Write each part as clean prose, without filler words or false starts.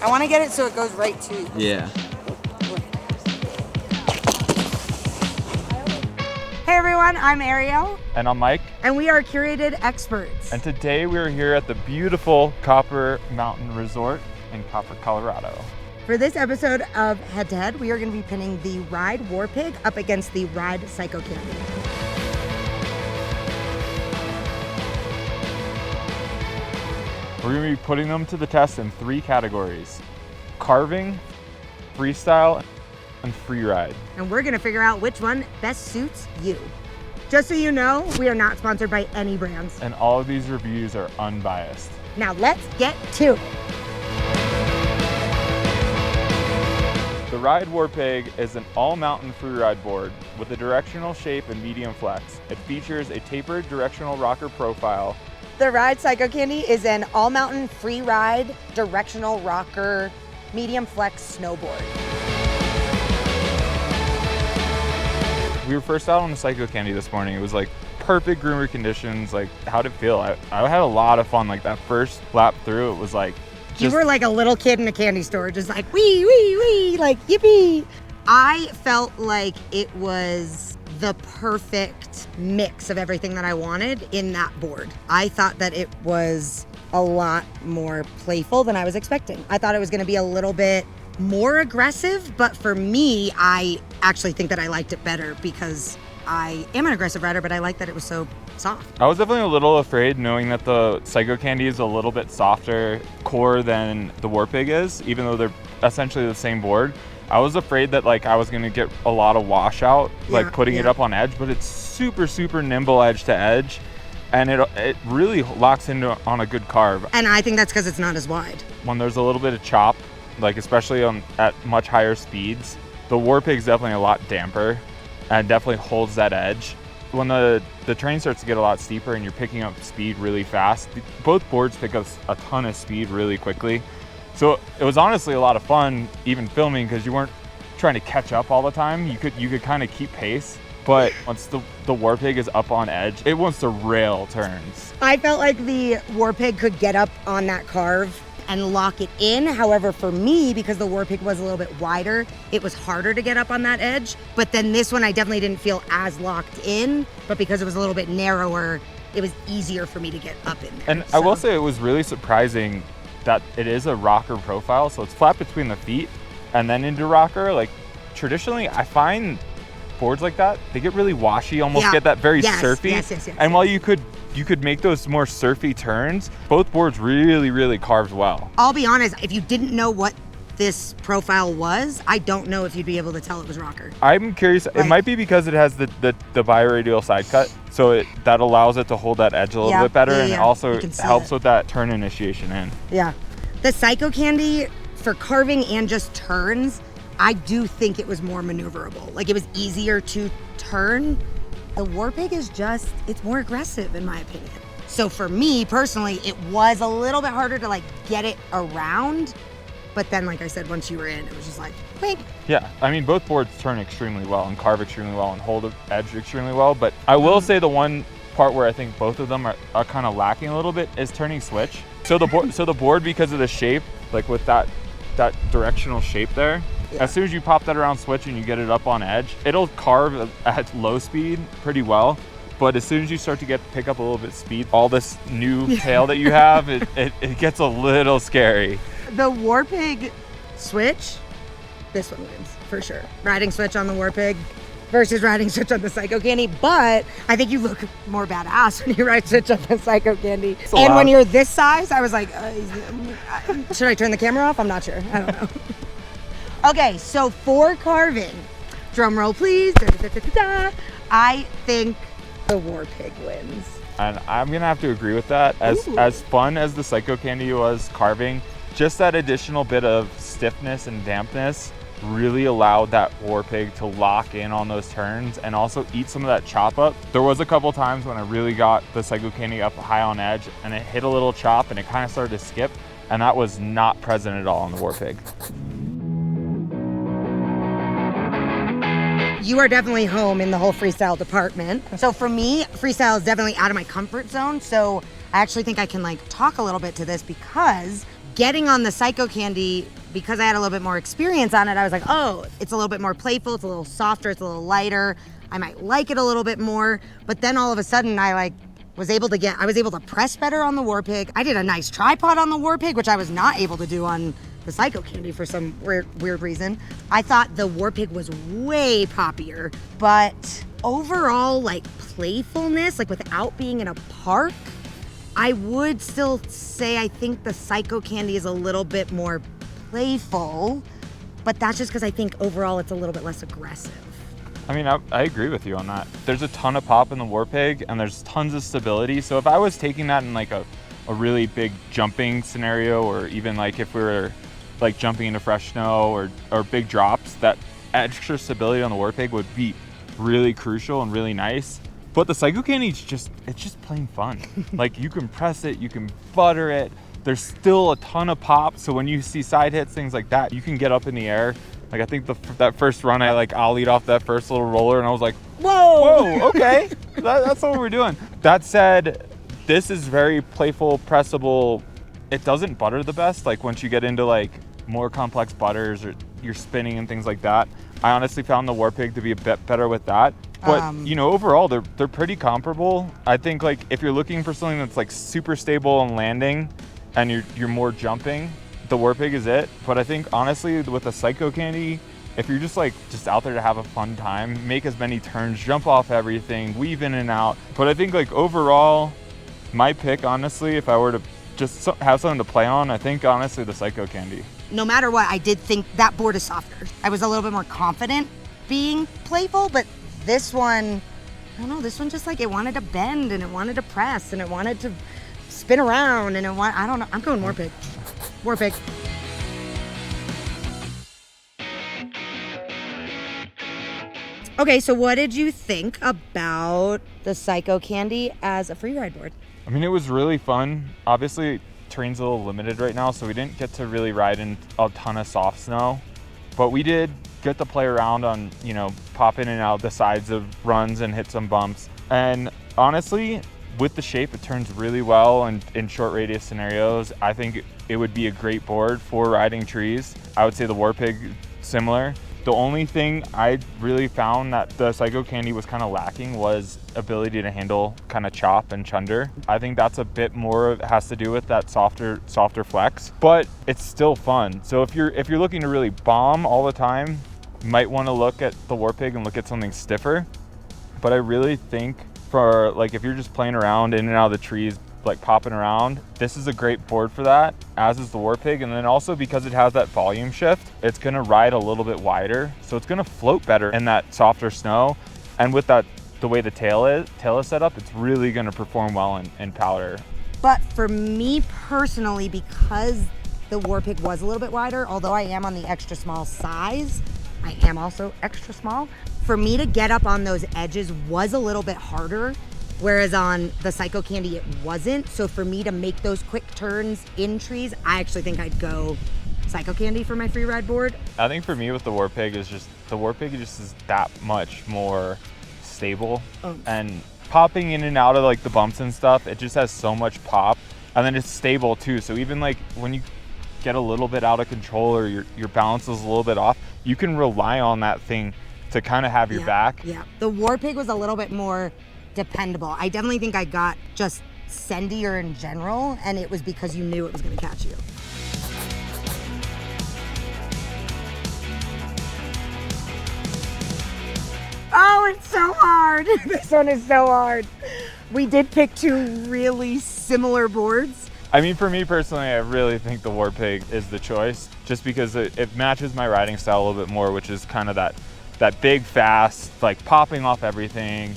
I want to get it so it goes right to you. Yeah. Hey everyone, I'm Arielle. And I'm Mike. And we are Curated Experts. And today we are here at the beautiful Copper Mountain Resort in Copper, Colorado. For this episode of Head to Head, we are going to be pinning the Ride Warpig up against the Ride Psychocandy. We're going to be putting them to the test in 3 categories: carving, freestyle, and freeride. And we're going to figure out which one best suits you. Just so you know, we are not sponsored by any brands. And all of these reviews are unbiased. Now let's get to it. The Ride Warpig is an all-mountain freeride board with a directional shape and medium flex. It features a tapered directional rocker profile. The Ride Psychocandy is an all-mountain free ride, directional rocker, medium flex snowboard. We were first out on the Psychocandy this morning. It was like perfect groomer conditions. Like, how'd it feel? I had a lot of fun. Like that first lap through, it was like you were like a little kid in a candy store, just like wee, wee, wee, like yippee. I felt like it was the perfect mix of everything that I wanted in that board. I thought that it was a lot more playful than I was expecting. I thought it was gonna be a little bit more aggressive, but for me, I actually think that I liked it better because I am an aggressive rider, but I like that it was so soft. I was definitely a little afraid knowing that the Psychocandy is a little bit softer core than the Warpig is, even though they're essentially the same board. I was afraid that like I was gonna get a lot of washout, like putting it up on edge, but it's super, super nimble edge to edge. And it really locks into on a good carve. And I think that's because it's not as wide. When there's a little bit of chop, like especially at much higher speeds, the Warpig's definitely a lot damper and definitely holds that edge. When the terrain starts to get a lot steeper and you're picking up speed really fast, both boards pick up a ton of speed really quickly. So it was honestly a lot of fun even filming because you weren't trying to catch up all the time. You could kind of keep pace. But once the Warpig is up on edge, it wants to rail turns. I felt like the Warpig could get up on that carve and lock it in. However, for me, because the Warpig was a little bit wider, it was harder to get up on that edge. But then this one, I definitely didn't feel as locked in, but because it was a little bit narrower, it was easier for me to get up in there. And I will say it was really surprising that it is a rocker profile, so it's flat between the feet and then into rocker. Like traditionally, I find boards like that, they get really washy, almost get that very surfy. Yes, and while you could make those more surfy turns, both boards really, really carved well. I'll be honest, if you didn't know what this profile was, I don't know if you'd be able to tell it was rocker. I'm curious, it might be because it has the biradial side cut, so that allows it to hold that edge a little bit better, and it also helps with that turn initiation in. Yeah. The Psychocandy, for carving and just turns, I do think it was more maneuverable. Like it was easier to turn. The Warpig is it's more aggressive in my opinion. So for me personally, it was a little bit harder to like get it around. But then, like I said, once you were in, it was just like, wink. Yeah, I mean, both boards turn extremely well and carve extremely well and hold the edge extremely well. But I will say the one part where I think both of them are kind of lacking a little bit is turning switch. So the board, because of the shape, like with that directional shape there, as soon as you pop that around switch and you get it up on edge, it'll carve at low speed pretty well. But as soon as you start to pick up a little bit of speed, all this new tail that you have, it gets a little scary. The Warpig switch, this one wins for sure. Riding switch on the Warpig versus riding switch on the Psychocandy, but I think you look more badass when you ride switch on the Psychocandy. And when you're this size, I was like, should I turn the camera off? I'm not sure. I don't know. Okay, so for carving, drum roll please. Da, da, da, da, da, I think the Warpig wins. And I'm gonna have to agree with that. As fun as the Psychocandy was carving, just that additional bit of stiffness and dampness really allowed that Warpig to lock in on those turns and also eat some of that chop up. There was a couple times when I really got the Psychocandy up high on edge and it hit a little chop and it kind of started to skip, and that was not present at all on the Warpig. You are definitely home in the whole freestyle department. So for me, freestyle is definitely out of my comfort zone. So I actually think I can like talk a little bit to this because getting on the Psychocandy, because I had a little bit more experience on it, I was like, oh, it's a little bit more playful, it's a little softer, it's a little lighter. I might like it a little bit more. But then all of a sudden I was able to press better on the Warpig. I did a nice tripod on the Warpig, which I was not able to do on the Psychocandy for some weird reason. I thought the Warpig was way poppier, but overall, like, playfulness, like, without being in a park, I would still say I think the Psychocandy is a little bit more playful, but that's just because I think overall it's a little bit less aggressive. I mean, I agree with you on that. There's a ton of pop in the Warpig, and there's tons of stability. So if I was taking that in like a really big jumping scenario, or even like if we were like jumping into fresh snow or big drops, that extra stability on the Warpig would be really crucial and really nice. But the Psychocandy it's just plain fun. Like, you can press it, you can butter it. There's still a ton of pop. So when you see side hits, things like that, you can get up in the air. Like, I think that first run, I'll lead off that first little roller, and I was like, whoa, okay. That's what we're doing. That said, this is very playful, pressable. It doesn't butter the best. Like, once you get into like more complex butters or you're spinning and things like that, I honestly found the Warpig to be a bit better with that. But overall, they're pretty comparable. I think, like, if you're looking for something that's like super stable and landing, and you're more jumping, the Warpig is it. But I think honestly, with the Psychocandy, if you're just out there to have a fun time, make as many turns, jump off everything, weave in and out. But I think, like, overall, my pick, honestly, if I were to just have something to play on, I think honestly the Psychocandy. No matter what, I did think that board is softer. I was a little bit more confident being playful, but this one, I don't know, this one just like, it wanted to bend and it wanted to press and it wanted to spin around and I don't know. I'm going Warpig. Warpig. Okay, so what did you think about the Psychocandy as a Freeride board? I mean, it was really fun. Obviously, terrain's a little limited right now, so we didn't get to really ride in a ton of soft snow, but we did get to play around on, pop in and out the sides of runs and hit some bumps. And honestly, with the shape, it turns really well in short radius scenarios. I think it would be a great board for riding trees. I would say the Warpig, similar. The only thing I really found that the Psychocandy was kind of lacking was ability to handle kind of chop and chunder. I think that's a bit more has to do with that softer flex, but it's still fun. So if you're looking to really bomb all the time, you might want to look at the Warpig and look at something stiffer. But I really think for, like, if you're just playing around in and out of the trees, like popping around, this is a great board for that, as is the Warpig. And then also, because it has that volume shift, it's going to ride a little bit wider, so it's going to float better in that softer snow. And with that, the way the tail is set up, it's really going to perform well in powder. But for me personally, because the Warpig was a little bit wider, although I am on the extra small size, I am also extra small. For me to get up on those edges was a little bit harder, whereas on the Psychocandy it wasn't. So for me to make those quick turns in trees, I actually think I'd go Psychocandy for my Freeride board. I think for me with the Warpig is that much more stable. And popping in and out of like the bumps and stuff, it just has so much pop, and then it's stable too. So even like when you get a little bit out of control or your balance is a little bit off, you can rely on that thing to kind of have your back. Yeah, the Warpig was a little bit more dependable. I definitely think I got just sendier in general, and it was because you knew it was going to catch you. Oh, it's so hard. This one is so hard. We did pick two really similar boards. I mean, for me personally, I really think the Warpig is the choice, just because it matches my riding style a little bit more, which is kind of that big, fast, like popping off everything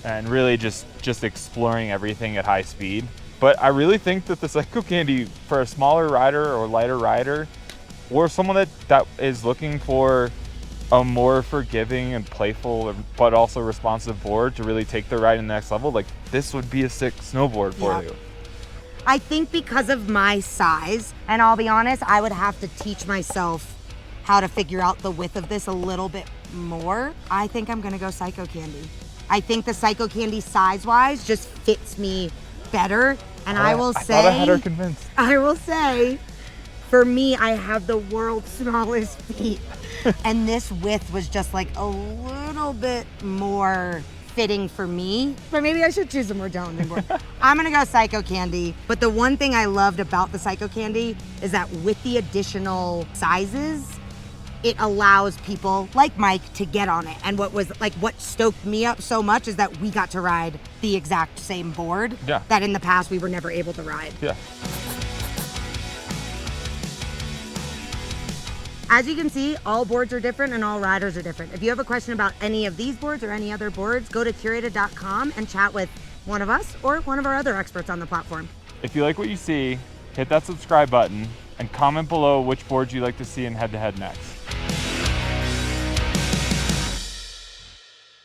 and really just exploring everything at high speed. But I really think that the Psychocandy, for a smaller rider or lighter rider, or someone that is looking for a more forgiving and playful but also responsive board to really take their ride to the next level, like, this would be a sick snowboard for you. I think because of my size, and I'll be honest, I would have to teach myself how to figure out the width of this a little bit more. I think I'm gonna go Psychocandy. I think the Psychocandy size-wise just fits me better, and I will say, thought I had her convinced. I will say For me, I have the world's smallest feet. And this width was just like a little bit more fitting for me. But maybe I should choose a more challenging board. I'm gonna go Psychocandy. But the one thing I loved about the Psychocandy is that with the additional sizes, it allows people like Mike to get on it. And what stoked me up so much is that we got to ride the exact same board that in the past we were never able to ride. Yeah. As you can see, all boards are different and all riders are different. If you have a question about any of these boards or any other boards, go to curated.com and chat with one of us or one of our other experts on the platform. If you like what you see, hit that subscribe button and comment below which boards you'd like to see in head-to-head next.